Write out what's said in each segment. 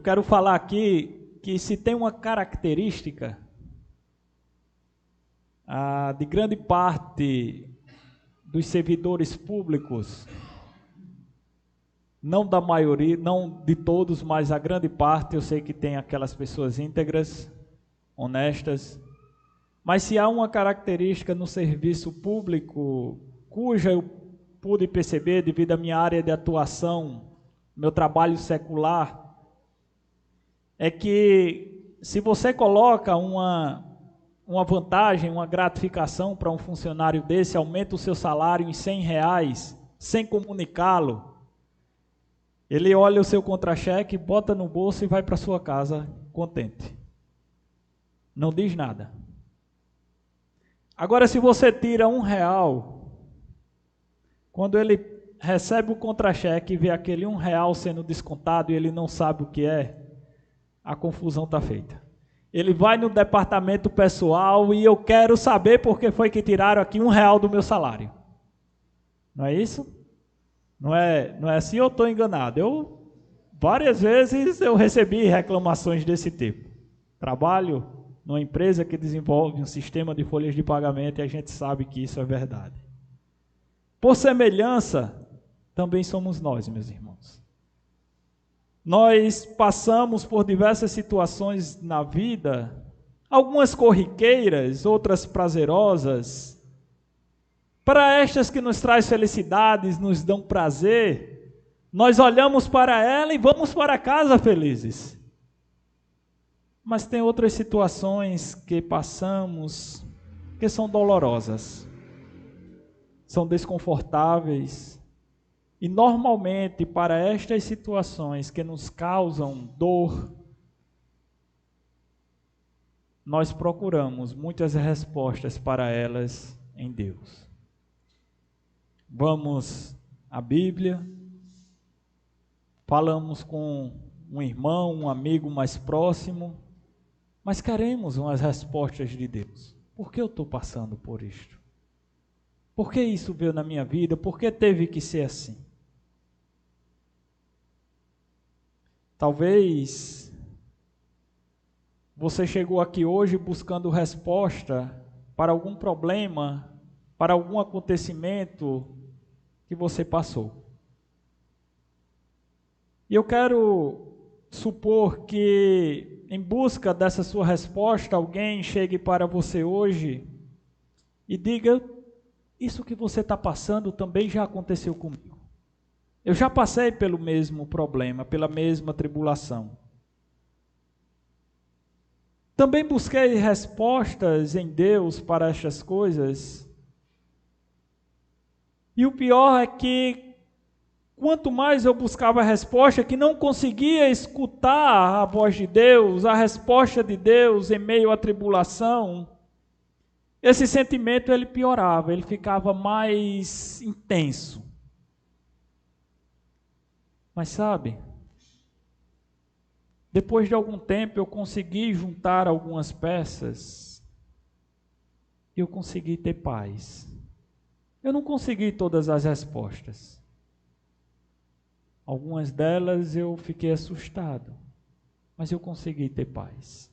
quero falar aqui que se tem uma característica de grande parte dos servidores públicos, não da maioria, não de todos, mas a grande parte, eu sei que tem aquelas pessoas íntegras, honestas, mas se há uma característica no serviço público, cuja eu pude perceber devido à minha área de atuação, meu trabalho secular, é que se você coloca uma vantagem, uma gratificação para um funcionário desse, aumenta o seu salário em R$100, sem comunicá-lo, ele olha o seu contra-cheque, bota no bolso e vai para sua casa contente. Não diz nada. Agora, se você tira R$1, quando ele recebe o contra-cheque e vê aquele R$1 sendo descontado e ele não sabe o que é, a confusão está feita. Ele vai no departamento pessoal e eu quero saber por que foi que tiraram aqui R$1 do meu salário. Não é isso? Não é assim, eu estou enganado. Várias vezes eu recebi reclamações desse tipo. Trabalho numa empresa que desenvolve um sistema de folhas de pagamento e a gente sabe que isso é verdade. Por semelhança, também somos nós, meus irmãos. Nós passamos por diversas situações na vida, algumas corriqueiras, outras prazerosas. Para estas que nos traz felicidades, nos dão prazer, nós olhamos para ela e vamos para casa felizes. Mas tem outras situações que passamos que são dolorosas, são desconfortáveis. E normalmente para estas situações que nos causam dor, nós procuramos muitas respostas para elas em Deus. Vamos à Bíblia, falamos com um irmão, um amigo mais próximo, mas queremos umas respostas de Deus. Por que eu estou passando por isto? Por que isso veio na minha vida? Por que teve que ser assim? Talvez você chegou aqui hoje buscando resposta para algum problema, para algum acontecimento que você passou. E eu quero supor que, em busca dessa sua resposta, alguém chegue para você hoje e diga: isso que você está passando também já aconteceu comigo. Eu já passei pelo mesmo problema, pela mesma tribulação. Também busquei respostas em Deus para estas coisas. E o pior é que, quanto mais eu buscava a resposta, que não conseguia escutar a voz de Deus, a resposta de Deus em meio à tribulação, esse sentimento ele piorava, ele ficava mais intenso. Mas sabe, depois de algum tempo eu consegui juntar algumas peças e eu consegui ter paz. Eu não consegui todas as respostas. Algumas delas eu fiquei assustado, mas eu consegui ter paz.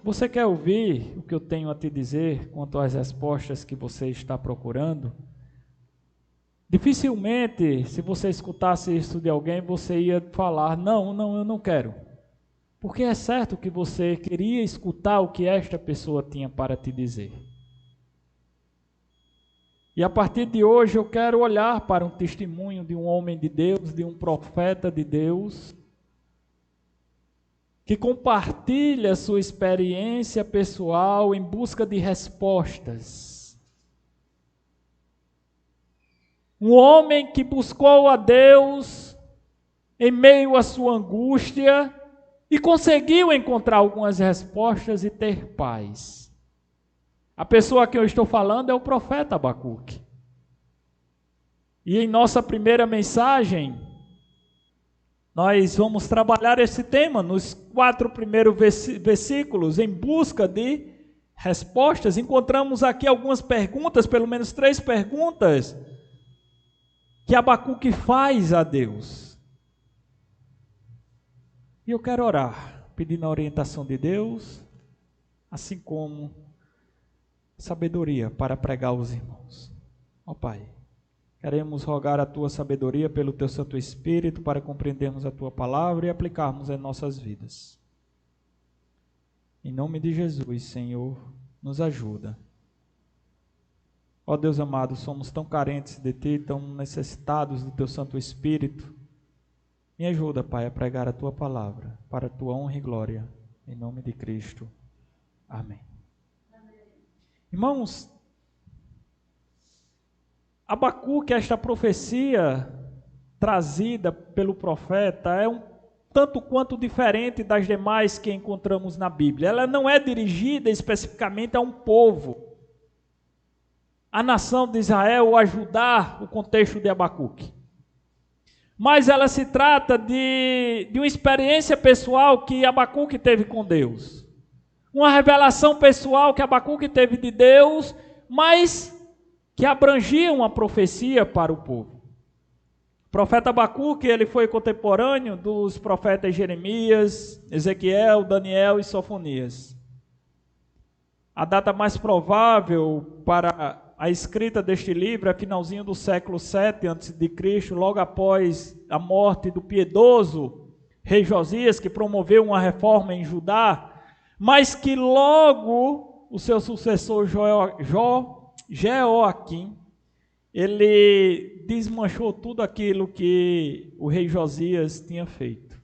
Você quer ouvir o que eu tenho a te dizer quanto às respostas que você está procurando? Dificilmente, se você escutasse isso de alguém, você ia falar: não, eu não quero. Porque é certo que você queria escutar o que esta pessoa tinha para te dizer. E a partir de hoje eu quero olhar para um testemunho de um homem de Deus, de um profeta de Deus, que compartilha sua experiência pessoal em busca de respostas. Um homem que buscou a Deus em meio à sua angústia e conseguiu encontrar algumas respostas e ter paz. A pessoa a quem eu estou falando é o profeta Abacuque. E em nossa primeira mensagem, nós vamos trabalhar esse tema nos 4 primeiros versículos, em busca de respostas. Encontramos aqui algumas perguntas, pelo menos 3 perguntas, que Abacuque faz a Deus. E eu quero orar, pedindo a orientação de Deus, assim como sabedoria para pregar aos irmãos. Ó Pai, queremos rogar a Tua sabedoria pelo Teu Santo Espírito para compreendermos a Tua palavra e aplicarmos em nossas vidas. Em nome de Jesus, Senhor, nos ajuda. Ó Deus amado, somos tão carentes de Ti, tão necessitados do Teu Santo Espírito. Me ajuda, Pai, a pregar a Tua palavra, para a Tua honra e glória, em nome de Cristo. Amém. Irmãos, Abacuque, esta profecia trazida pelo profeta, é um tanto quanto diferente das demais que encontramos na Bíblia. Ela não é dirigida especificamente a um povo, a nação de Israel, a Judá, o contexto de Abacuque. Mas ela se trata de uma experiência pessoal que Abacuque teve com Deus. Uma revelação pessoal que Abacuque teve de Deus, mas que abrangia uma profecia para o povo. O profeta Abacuque, ele foi contemporâneo dos profetas Jeremias, Ezequiel, Daniel e Sofonias. A data mais provável para a escrita deste livro é finalzinho do século 7 a.C., logo após a morte do piedoso rei Josias, que promoveu uma reforma em Judá, mas que logo o seu sucessor Jeoaquim, ele desmanchou tudo aquilo que o rei Josias tinha feito.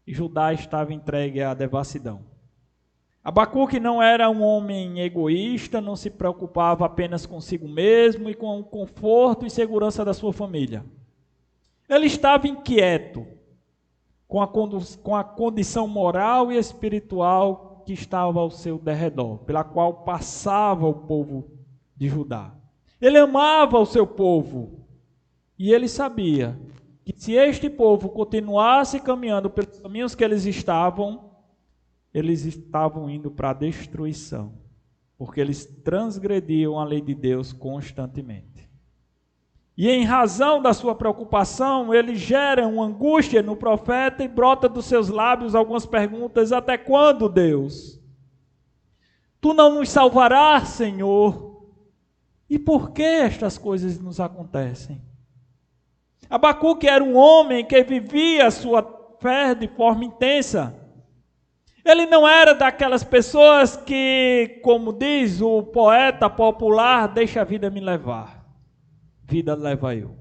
E Judá estava entregue à devassidão. Abacuque não era um homem egoísta, não se preocupava apenas consigo mesmo e com o conforto e segurança da sua família. Ele estava inquieto com a condição moral e espiritual que estava ao seu derredor, pela qual passava o povo de Judá. Ele amava o seu povo e ele sabia que se este povo continuasse caminhando pelos caminhos que eles estavam indo para a destruição, porque eles transgrediam a lei de Deus constantemente. E em razão da sua preocupação, ele gera uma angústia no profeta e brota dos seus lábios algumas perguntas: até quando, Deus? Tu não nos salvarás, Senhor? E por que estas coisas nos acontecem? Abacuque era um homem que vivia a sua fé de forma intensa. Ele não era daquelas pessoas que, como diz o poeta popular, deixa a vida me levar, vida leva eu.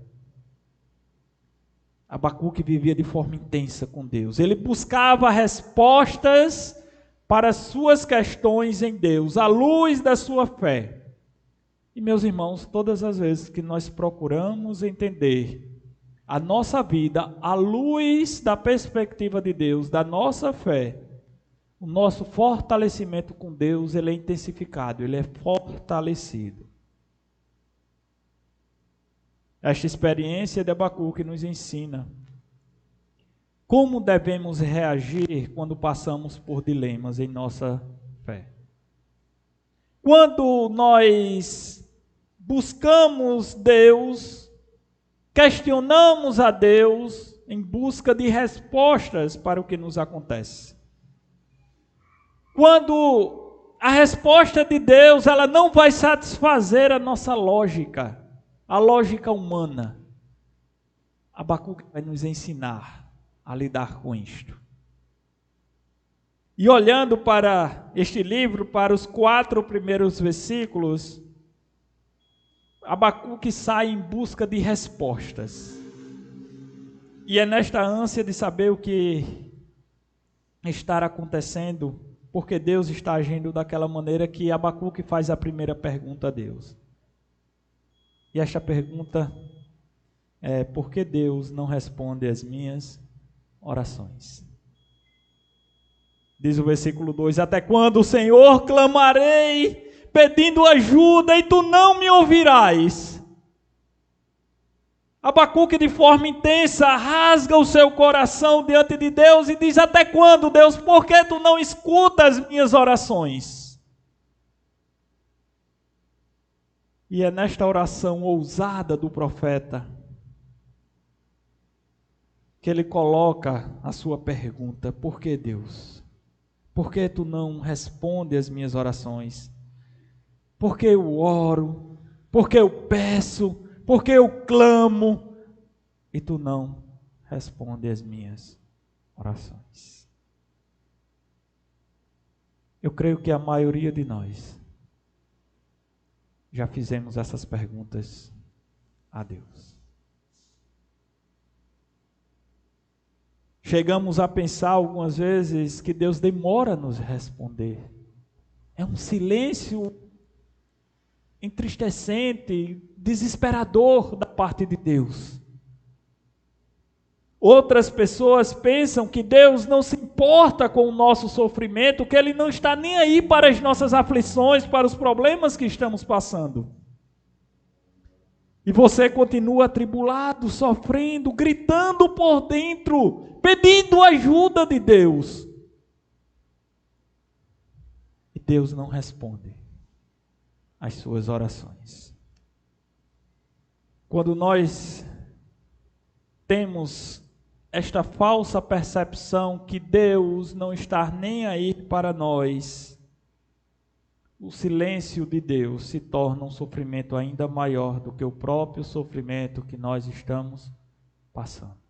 Abacuque vivia de forma intensa com Deus. Ele buscava respostas para as suas questões em Deus, à luz da sua fé. E meus irmãos, todas as vezes que nós procuramos entender a nossa vida à luz da perspectiva de Deus, da nossa fé, o nosso fortalecimento com Deus, ele é intensificado, ele é fortalecido. Esta experiência de Abacuque nos ensina como devemos reagir quando passamos por dilemas em nossa fé. Quando nós buscamos Deus, questionamos a Deus em busca de respostas para o que nos acontece. Quando a resposta de Deus, ela não vai satisfazer a nossa lógica, a lógica humana. Abacuque vai nos ensinar a lidar com isto. E olhando para este livro, para os 4 primeiros versículos, Abacuque sai em busca de respostas. E é nesta ânsia de saber o que está acontecendo, porque Deus está agindo daquela maneira, que Abacuque faz a primeira pergunta a Deus. E esta pergunta é: por que Deus não responde às minhas orações? Diz o versículo 2: até quando, Senhor, clamarei, pedindo ajuda, e tu não me ouvirás? Abacuque, de forma intensa, rasga o seu coração diante de Deus e diz: até quando, Deus? Por que tu não escutas as minhas orações? E é nesta oração ousada do profeta que ele coloca a sua pergunta: por que, Deus? Por que tu não responde às minhas orações? Por que eu oro? Por que eu peço? Por que eu clamo? E tu não responde às minhas orações. Eu creio que a maioria de nós já fizemos essas perguntas a Deus. Chegamos a pensar algumas vezes que Deus demora a nos responder. É um silêncio entristecente, desesperador da parte de Deus. Outras pessoas pensam que Deus não se importa com o nosso sofrimento, que Ele não está nem aí para as nossas aflições, para os problemas que estamos passando. E você continua atribulado, sofrendo, gritando por dentro, pedindo ajuda de Deus. E Deus não responde às suas orações. Quando nós temos esta falsa percepção que Deus não está nem aí para nós, o silêncio de Deus se torna um sofrimento ainda maior do que o próprio sofrimento que nós estamos passando.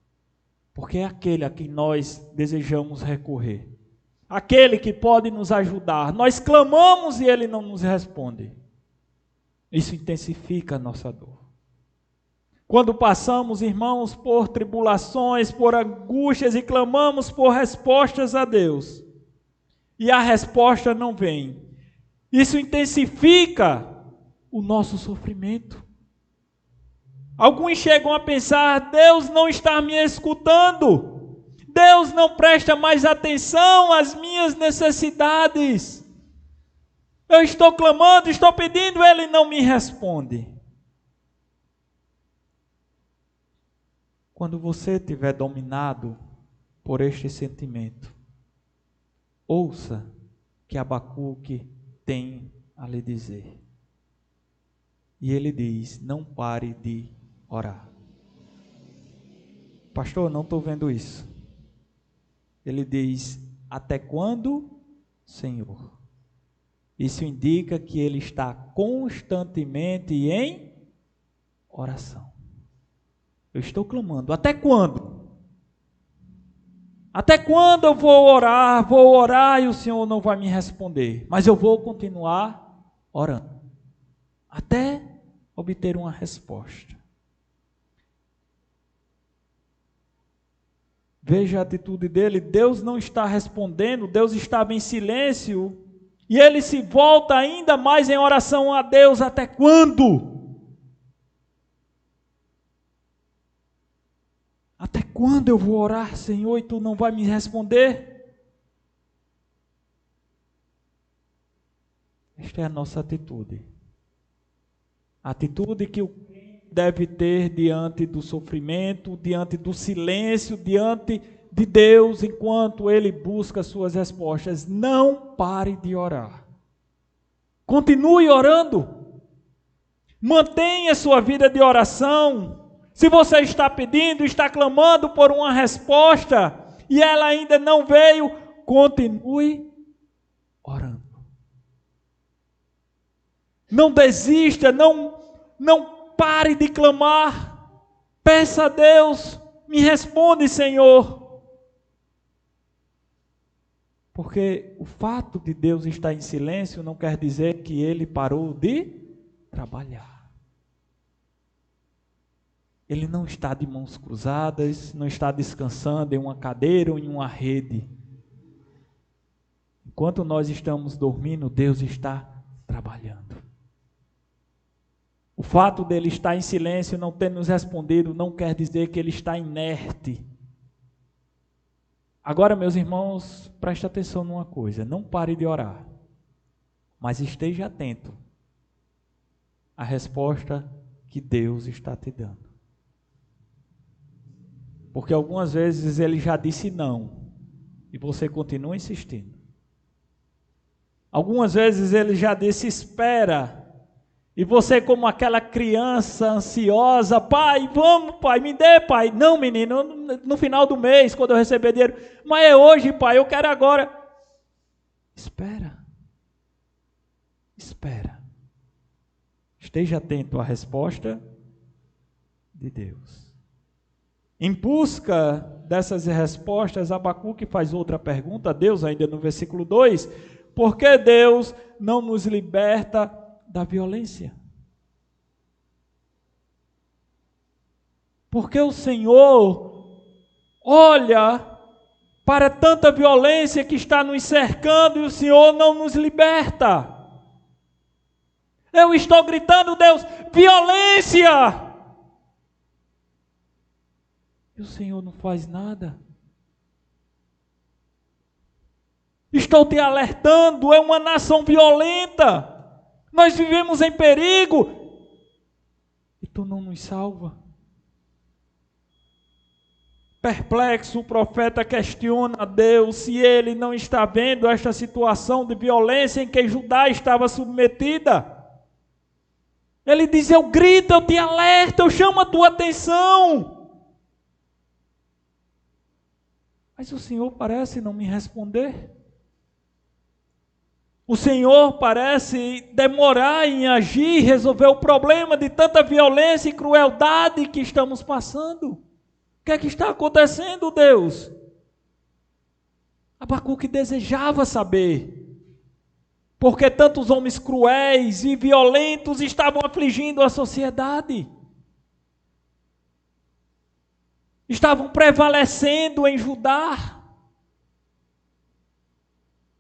Porque é aquele a quem nós desejamos recorrer, aquele que pode nos ajudar. Nós clamamos e Ele não nos responde. Isso intensifica a nossa dor. Quando passamos, irmãos, por tribulações, por angústias e clamamos por respostas a Deus, e a resposta não vem, isso intensifica o nosso sofrimento. Alguns chegam a pensar: Deus não está me escutando, Deus não presta mais atenção às minhas necessidades. Eu estou clamando, estou pedindo, Ele não me responde. Quando você estiver dominado por este sentimento, ouça que Abacuque tem a lhe dizer. E ele diz: não pare de orar. Pastor, não estou vendo isso. Ele diz: até quando, Senhor? Isso indica que ele está constantemente em oração. Eu estou clamando. Até quando? Até quando eu vou orar e o Senhor não vai me responder? Mas eu vou continuar orando. Até obter uma resposta. Veja a atitude dele. Deus não está respondendo, Deus estava em silêncio. E ele se volta ainda mais em oração a Deus. Até quando? Até quando eu vou orar, Senhor, e Tu não vai me responder? Esta é a nossa atitude. A atitude que o crente deve ter diante do sofrimento, diante do silêncio, diante de Deus, enquanto ele busca suas respostas. Não pare de orar. Continue orando. Mantenha sua vida de oração. Se você está pedindo, está clamando por uma resposta e ela ainda não veio, continue orando. Não desista, não pare de clamar. Peça a Deus, me responde, Senhor. Porque o fato de Deus estar em silêncio não quer dizer que Ele parou de trabalhar. Ele não está de mãos cruzadas, não está descansando em uma cadeira ou em uma rede. Enquanto nós estamos dormindo, Deus está trabalhando. O fato dele estar em silêncio, não ter nos respondido, não quer dizer que ele está inerte. Agora, meus irmãos, preste atenção numa coisa: não pare de orar, mas esteja atento à resposta que Deus está te dando. Porque algumas vezes ele já disse não, e você continua insistindo. Algumas vezes ele já disse espera, E você, como aquela criança ansiosa, pai, vamos, pai, me dê, pai. Não, menino, no final do mês, quando eu receber dinheiro. Mas é hoje, pai, eu quero agora. Espera. Espera. Esteja atento à resposta de Deus. Em busca dessas respostas, Abacuque faz outra pergunta a Deus, ainda no versículo 2. Por que Deus não nos liberta da violência? Porque o Senhor olha para tanta violência que está nos cercando e o Senhor não nos liberta. Eu estou gritando, Deus, violência! E o Senhor não faz nada. Estou te alertando, é uma nação violenta. Nós vivemos em perigo. E tu não nos salva. Perplexo, o profeta questiona a Deus se ele não está vendo esta situação de violência em que Judá estava submetida. Ele diz, eu grito, eu te alerto, eu chamo a tua atenção. Mas o Senhor parece não me responder. O Senhor parece demorar em agir, resolver o problema de tanta violência e crueldade que estamos passando. O que é que está acontecendo, Deus? Abacuque desejava saber. Porque tantos homens cruéis e violentos estavam afligindo a sociedade. Estavam prevalecendo em Judá.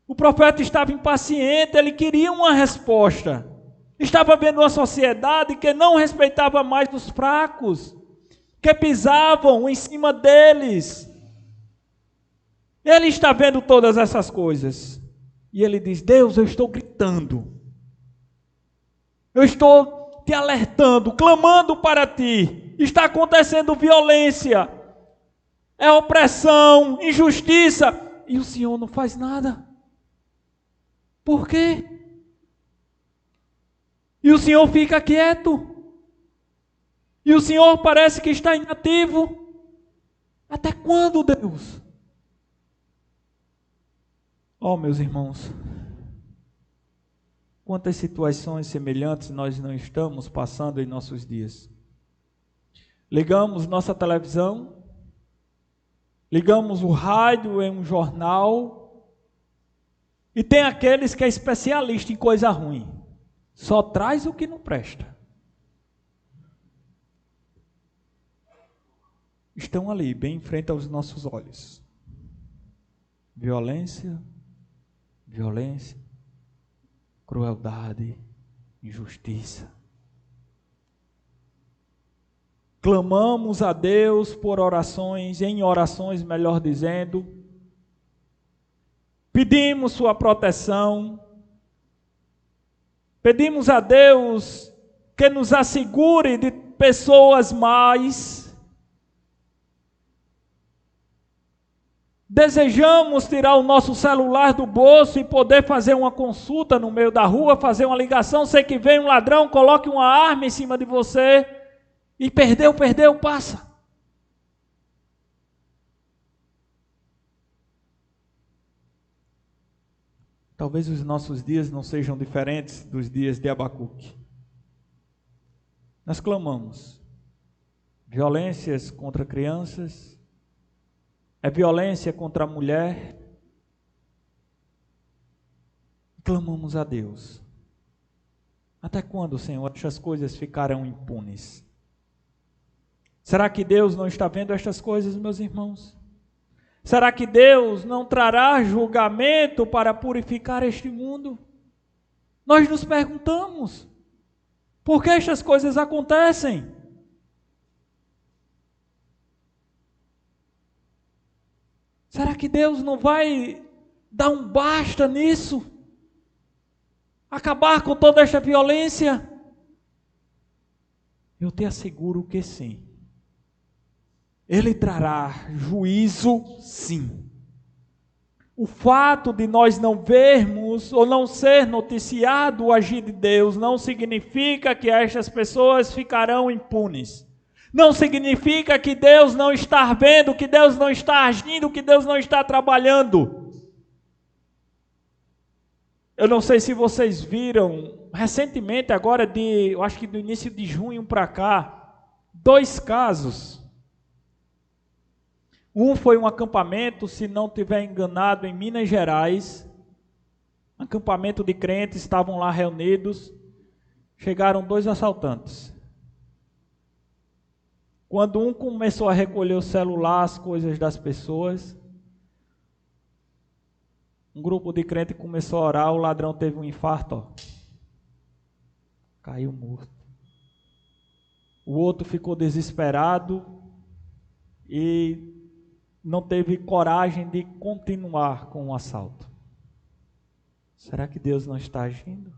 O profeta estava impaciente, ele queria uma resposta. Estava vendo uma sociedade que não respeitava mais os fracos, que pisavam em cima deles. Ele está vendo todas essas coisas. E ele diz, Deus, eu estou gritando. Eu estou te alertando, clamando para ti. Está acontecendo violência. É opressão, injustiça. E o Senhor não faz nada. Por quê? E o Senhor fica quieto. E o Senhor parece que está inativo. Até quando, Deus? Oh, meus irmãos, quantas situações semelhantes nós não estamos passando em nossos dias. Ligamos nossa televisão, ligamos o rádio em um jornal, e tem aqueles que é especialista em coisa ruim, só traz o que não presta. Estão ali, bem em frente aos nossos olhos. Violência, crueldade, injustiça. Clamamos a Deus por orações, em orações, melhor dizendo. Pedimos sua proteção. Pedimos a Deus que nos assegure de pessoas más. Desejamos tirar o nosso celular do bolso e poder fazer uma consulta no meio da rua, fazer uma ligação, sei que vem um ladrão, coloque uma arma em cima de você e perdeu, passa. Talvez os nossos dias não sejam diferentes dos dias de Abacuque. Nós clamamos violências contra crianças, é violência contra a mulher. Clamamos a Deus. Até quando, Senhor, estas coisas ficarão impunes? Será que Deus não está vendo estas coisas, meus irmãos? Será que Deus não trará julgamento para purificar este mundo? Nós nos perguntamos, por que estas coisas acontecem? Será que Deus não vai dar um basta nisso? Acabar com toda esta violência? Eu te asseguro que sim. Ele trará juízo, sim. o fato de nós não vermos ou não ser noticiado o agir de Deus não significa que estas pessoas ficarão impunes. Não significa que Deus não está vendo, que Deus não está agindo, que Deus não está trabalhando. Eu não sei se vocês viram, recentemente, agora eu acho que do início de junho para cá, 2 casos. Um foi um acampamento, se não estiver enganado, em Minas Gerais. Acampamento de crentes, estavam lá reunidos. Chegaram 2 assaltantes. Quando um começou a recolher o celular, as coisas das pessoas, um grupo de crentes começou a orar, o ladrão teve um infarto, caiu morto. O outro ficou desesperado e não teve coragem de continuar com o assalto. Será que Deus não está agindo?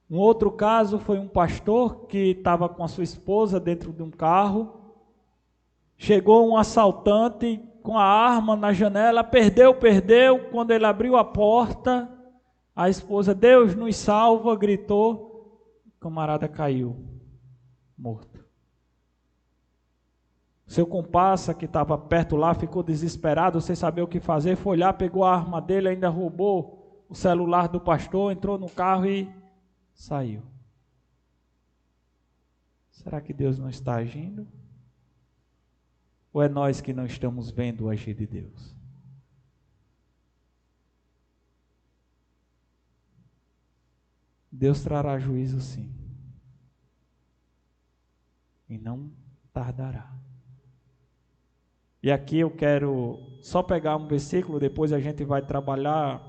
Um outro caso foi um pastor que estava com a sua esposa dentro de um carro. Chegou um assaltante com a arma na janela, perdeu. Quando ele abriu a porta, a esposa, Deus nos salva, gritou. O camarada caiu, morto. Seu comparsa que estava perto lá ficou desesperado, sem saber o que fazer, foi lá, pegou a arma dele, ainda roubou o celular do pastor, entrou no carro e saiu. Será que Deus não está agindo? Ou é nós que não estamos vendo o agir de Deus? Deus trará juízo sim. E não tardará. E aqui eu quero só pegar um versículo, depois a gente vai trabalhar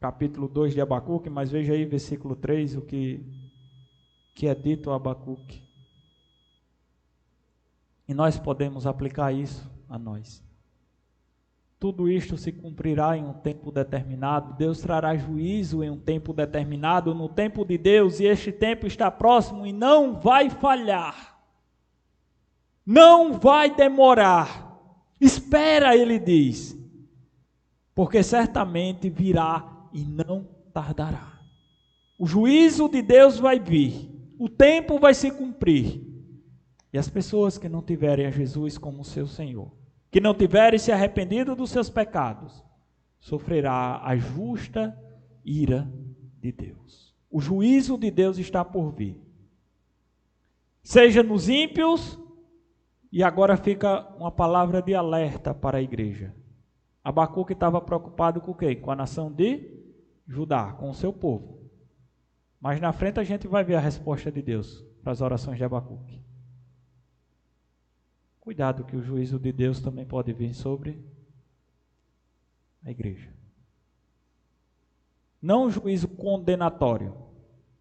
capítulo 2 de Abacuque, mas veja aí versículo 3, o que é dito a Abacuque. E nós podemos aplicar isso a nós. Tudo isto se cumprirá em um tempo determinado, Deus trará juízo em um tempo determinado, no tempo de Deus, e este tempo está próximo e não vai falhar. Não vai demorar. Espera, ele diz, porque certamente virá e não tardará. O juízo de Deus vai vir, o tempo vai se cumprir, e as pessoas que não tiverem a Jesus como seu Senhor, que não tiverem se arrependido dos seus pecados, sofrerá a justa ira de Deus. O juízo de Deus está por vir, seja nos ímpios. E agora fica uma palavra de alerta para a igreja. Abacuque estava preocupado com o quê? Com a nação de Judá, com o seu povo. Mas na frente a gente vai ver a resposta de Deus para as orações de Abacuque. Cuidado que o juízo de Deus também pode vir sobre a igreja. Não um juízo condenatório,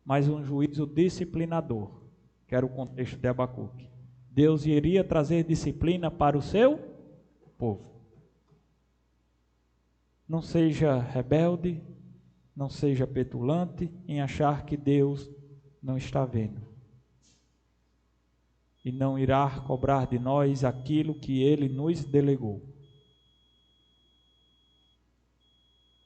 mas um juízo disciplinador, que era o contexto de Abacuque. Deus iria trazer disciplina para o seu povo. Não seja rebelde, não seja petulante em achar que Deus não está vendo. E não irá cobrar de nós aquilo que Ele nos delegou.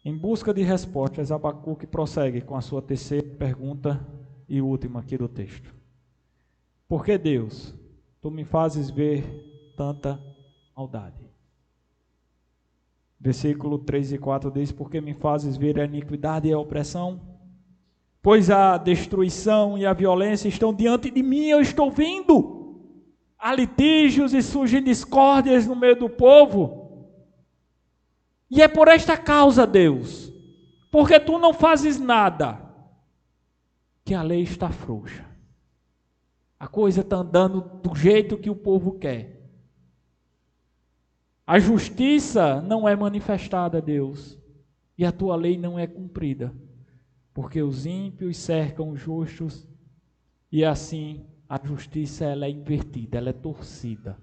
Em busca de respostas, Abacuque prossegue com a sua terceira pergunta e última aqui do texto. Por que Deus, tu me fazes ver tanta maldade? Versículo 3 e 4 diz, porque me fazes ver a iniquidade e a opressão? Pois a destruição e a violência estão diante de mim, eu estou vendo. Há litígios e surgem discórdias no meio do povo. E é por esta causa, Deus, porque tu não fazes nada, que a lei está frouxa. A coisa está andando do jeito que o povo quer. A justiça não é manifestada, Deus, e a tua lei não é cumprida, porque os ímpios cercam os justos, e assim a justiça ela é invertida, ela é torcida.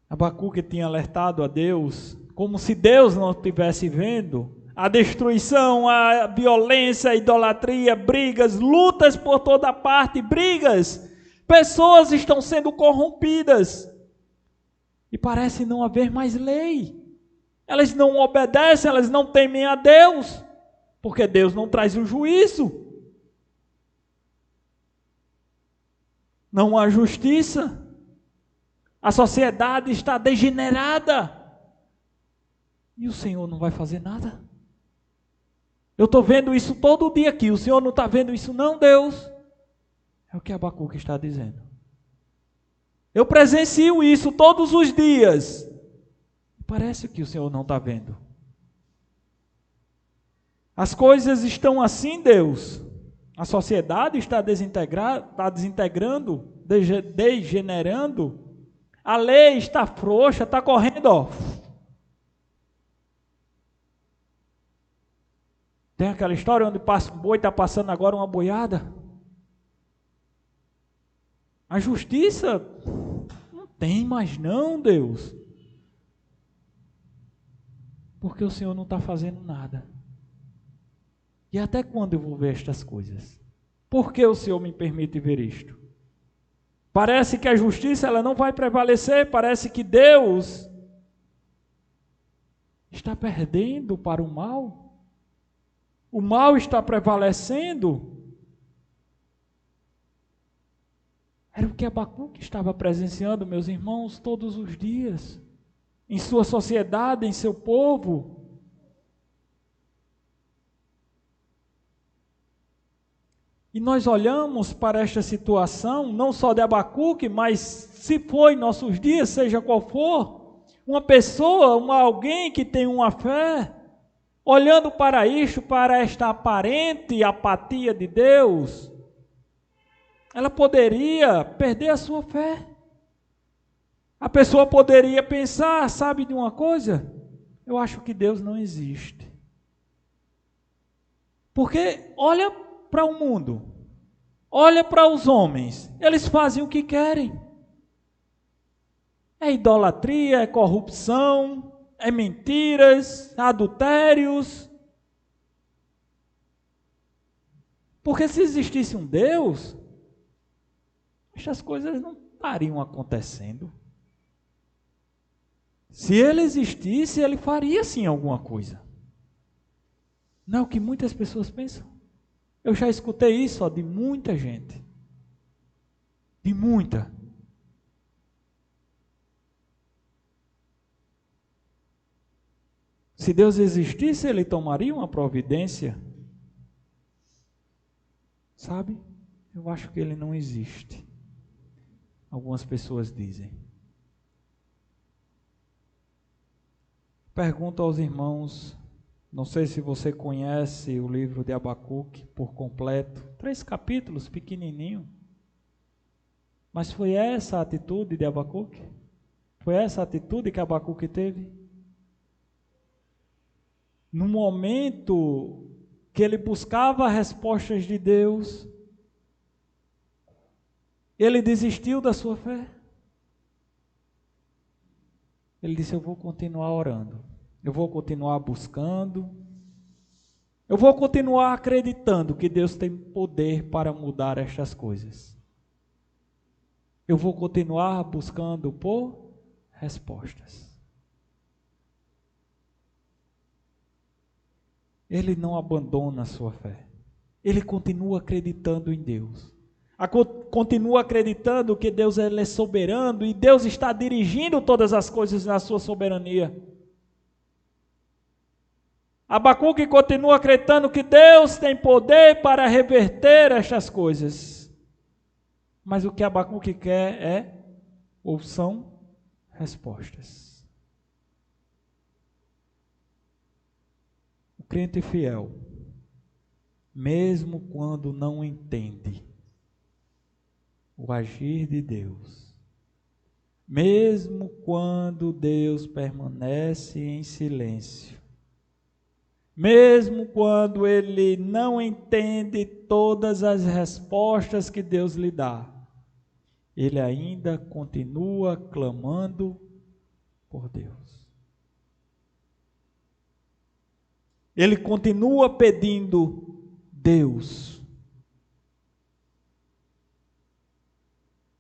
Abacuque tinha alertado a Deus, como se Deus não estivesse vendo, a destruição, a violência, a idolatria, brigas, lutas por toda parte, brigas Pessoas estão sendo corrompidas. E parece não haver mais lei. Elas não obedecem, elas não temem a Deus, porque Deus não traz o juízo. Não há justiça. A sociedade está degenerada. E o Senhor não vai fazer nada? Eu estou vendo isso todo dia aqui. O Senhor não está vendo isso não, Deus? É o que Abacuque está dizendo. Eu presencio isso todos os dias. Parece que o Senhor não está vendo. As coisas estão assim, Deus. A sociedade está desintegrando, degenerando. A lei está frouxa, está correndo, ó. Tem aquela história onde passa um boi, está passando agora uma boiada. A justiça não tem mais não, Deus. Porque o Senhor não está fazendo nada. E até quando eu vou ver estas coisas? Por que o Senhor me permite ver isto? Parece que a justiça ela não vai prevalecer, parece que Deus está perdendo para o mal. O mal está prevalecendo. Era o que Abacuque estava presenciando, meus irmãos, todos os dias, em sua sociedade, em seu povo. E nós olhamos para esta situação, não só de Abacuque, mas se for em nossos dias, seja qual for, uma pessoa, alguém que tem uma fé, olhando para isto, para esta aparente apatia de Deus, ela poderia perder a sua fé. A pessoa poderia pensar, sabe de uma coisa? Eu acho que Deus não existe. Porque olha para o mundo, olha para os homens, eles fazem o que querem. É idolatria, é corrupção, é mentiras, adultérios. Porque se existisse um Deus, estas coisas não estariam acontecendo. Se ele existisse, ele faria sim alguma coisa. Não é o que muitas pessoas pensam. Eu já escutei isso de muita gente. De muita. Se Deus existisse, ele tomaria uma providência. Sabe? Eu acho que ele não existe. Algumas pessoas dizem. Pergunto aos irmãos, não sei se você conhece o livro de Abacuque por completo, 3 capítulos, pequenininho. Mas foi essa a atitude de Abacuque? Foi essa a atitude que Abacuque teve? No momento que ele buscava respostas de Deus, ele desistiu da sua fé. Ele disse, eu vou continuar orando, eu vou continuar buscando, eu vou continuar acreditando que Deus tem poder para mudar estas coisas. Eu vou continuar buscando por respostas. Ele não abandona a sua fé. Ele continua acreditando em Deus. Continua acreditando que Deus ele é soberano e Deus está dirigindo todas as coisas na sua soberania. Abacuque continua acreditando que Deus tem poder para reverter estas coisas. Mas o que Abacuque quer são respostas. O crente fiel, mesmo quando não entende o agir de Deus, mesmo quando Deus permanece em silêncio, mesmo quando ele não entende todas as respostas que Deus lhe dá, ele ainda continua clamando por Deus. Ele continua pedindo Deus.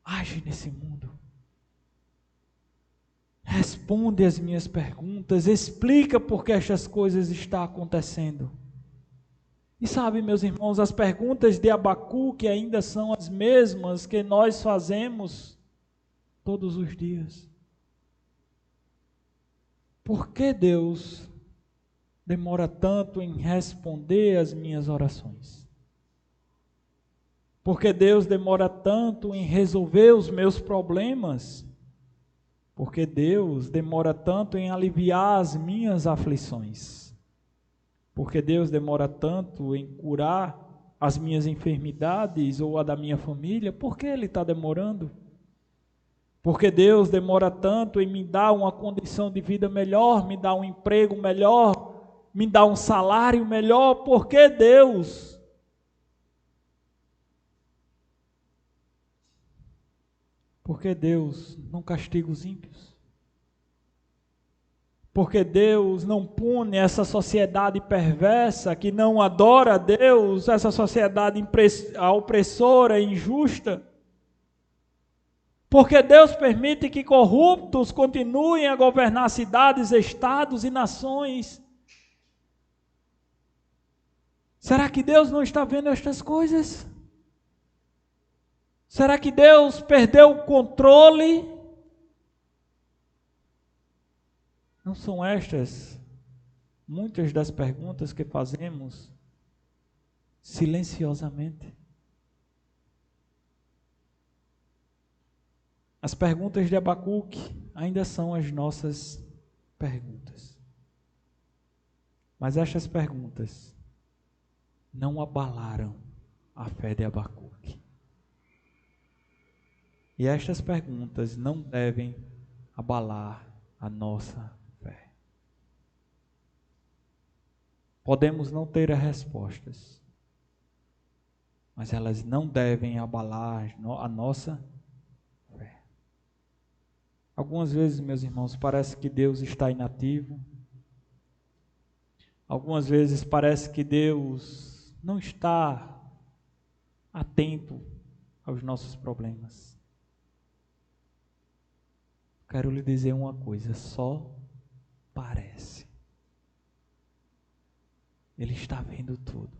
age nesse mundo. Responde as minhas perguntas, explica por que estas coisas estão acontecendo. E sabe, meus irmãos, as perguntas de Abacuque ainda são as mesmas que nós fazemos todos os dias. Por que Deus demora tanto em responder as minhas orações? Por que Deus demora tanto em resolver os meus problemas? Por que Deus demora tanto em aliviar as minhas aflições? Por que Deus demora tanto em curar as minhas enfermidades ou a da minha família? Por que Ele está demorando? Por que Deus demora tanto em me dar uma condição de vida melhor, me dar um emprego melhor, me dar um salário melhor? Por que Deus? Por que Deus não castiga os ímpios? Por que Deus não pune essa sociedade perversa que não adora a Deus, essa sociedade opressora e injusta? Porque Deus permite que corruptos continuem a governar cidades, estados e nações? Será que Deus não está vendo estas coisas? Será que Deus perdeu o controle? Não são estas muitas das perguntas que fazemos silenciosamente? As perguntas de Abacuque ainda são as nossas perguntas. Mas estas perguntas não abalaram a fé de Abacuque. E estas perguntas não devem abalar a nossa fé. Podemos não ter as respostas, mas elas não devem abalar a nossa fé. Algumas vezes, meus irmãos, parece que Deus está inativo. Algumas vezes parece que Deus não está atento aos nossos problemas. Quero lhe dizer uma coisa, só parece. Ele está vendo tudo.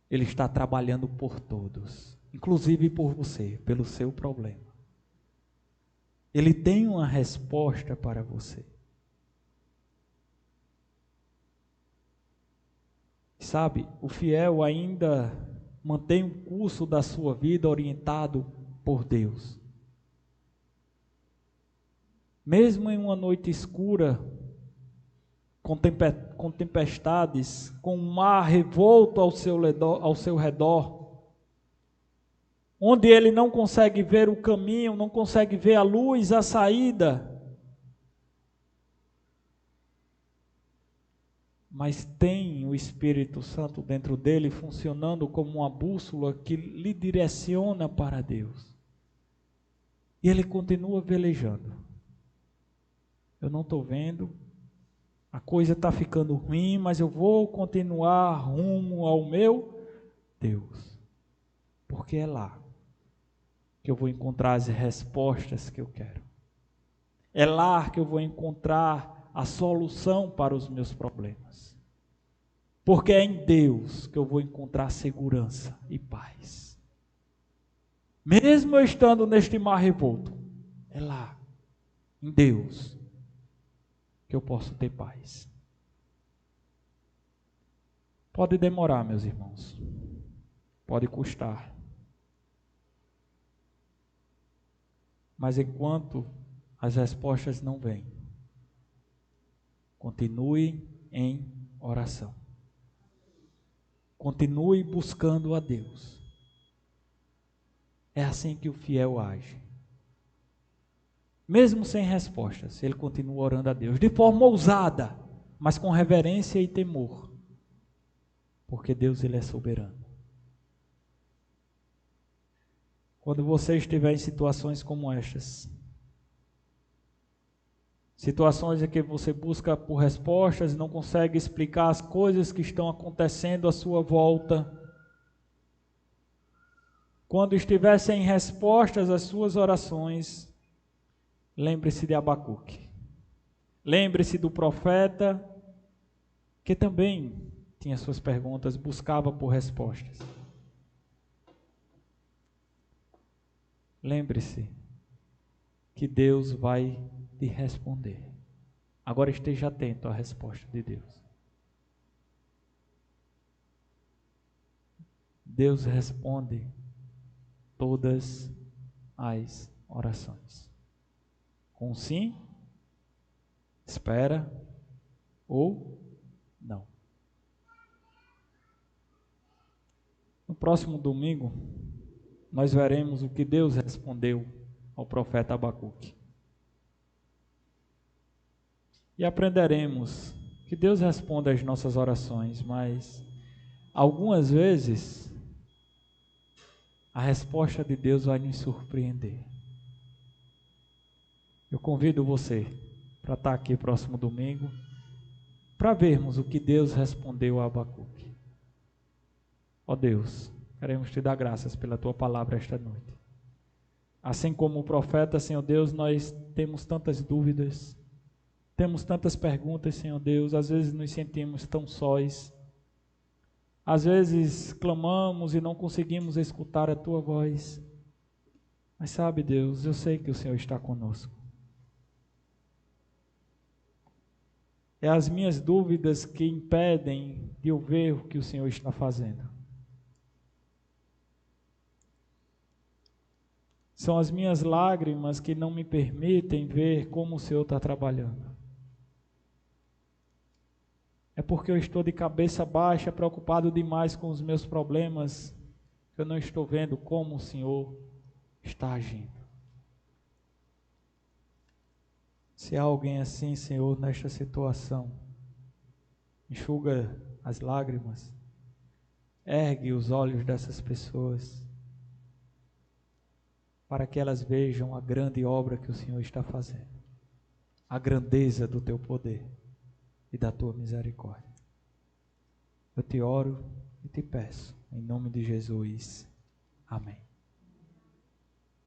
Ele está trabalhando por todos, inclusive por você, pelo seu problema. Ele tem uma resposta para você. Sabe, o fiel ainda mantém o curso da sua vida orientado por Deus. Mesmo em uma noite escura, com tempestades, com um mar revolto ao seu redor, onde ele não consegue ver o caminho, não consegue ver a luz, a saída, mas tem o Espírito Santo dentro dele funcionando como uma bússola que lhe direciona para Deus. E ele continua velejando. Eu não estou vendo, a coisa está ficando ruim, mas eu vou continuar rumo ao meu Deus, porque é lá que eu vou encontrar as respostas que eu quero. É lá que eu vou encontrar a solução para os meus problemas. Porque é em Deus que eu vou encontrar segurança e paz. Mesmo eu estando neste mar revolto, é lá, em Deus, que eu posso ter paz. Pode demorar, meus irmãos. Pode custar. Mas enquanto as respostas não vêm, continue em oração. Continue buscando a Deus. É assim que o fiel age. Mesmo sem respostas, ele continua orando a Deus, de forma ousada, mas com reverência e temor, porque Deus, ele é soberano. Quando você estiver em situações como estas, situações em que você busca por respostas e não consegue explicar as coisas que estão acontecendo à sua volta, quando estiver sem respostas às suas orações, lembre-se de Abacuque. Lembre-se do profeta que também tinha suas perguntas, buscava por respostas. Lembre-se que Deus vai te responder. Agora esteja atento à resposta de Deus. Deus responde todas as orações. Com sim, espera ou não. No próximo domingo, nós veremos o que Deus respondeu ao profeta Abacuque. E aprenderemos que Deus responde às nossas orações, mas algumas vezes a resposta de Deus vai nos surpreender. Eu convido você para estar aqui próximo domingo, para vermos o que Deus respondeu a Abacuque. Ó Deus, queremos te dar graças pela tua palavra esta noite. Assim como o profeta, Senhor Deus, nós temos tantas dúvidas, temos tantas perguntas, Senhor Deus, às vezes nos sentimos tão sós, às vezes clamamos e não conseguimos escutar a tua voz, mas sabe, Deus, eu sei que o Senhor está conosco. É as minhas dúvidas que impedem de eu ver o que o Senhor está fazendo. São as minhas lágrimas que não me permitem ver como o Senhor está trabalhando. É porque eu estou de cabeça baixa, preocupado demais com os meus problemas, que eu não estou vendo como o Senhor está agindo. Se há alguém assim, Senhor, nesta situação, enxuga as lágrimas, ergue os olhos dessas pessoas, para que elas vejam a grande obra que o Senhor está fazendo, a grandeza do teu poder e da tua misericórdia. Eu te oro e te peço, em nome de Jesus. Amém.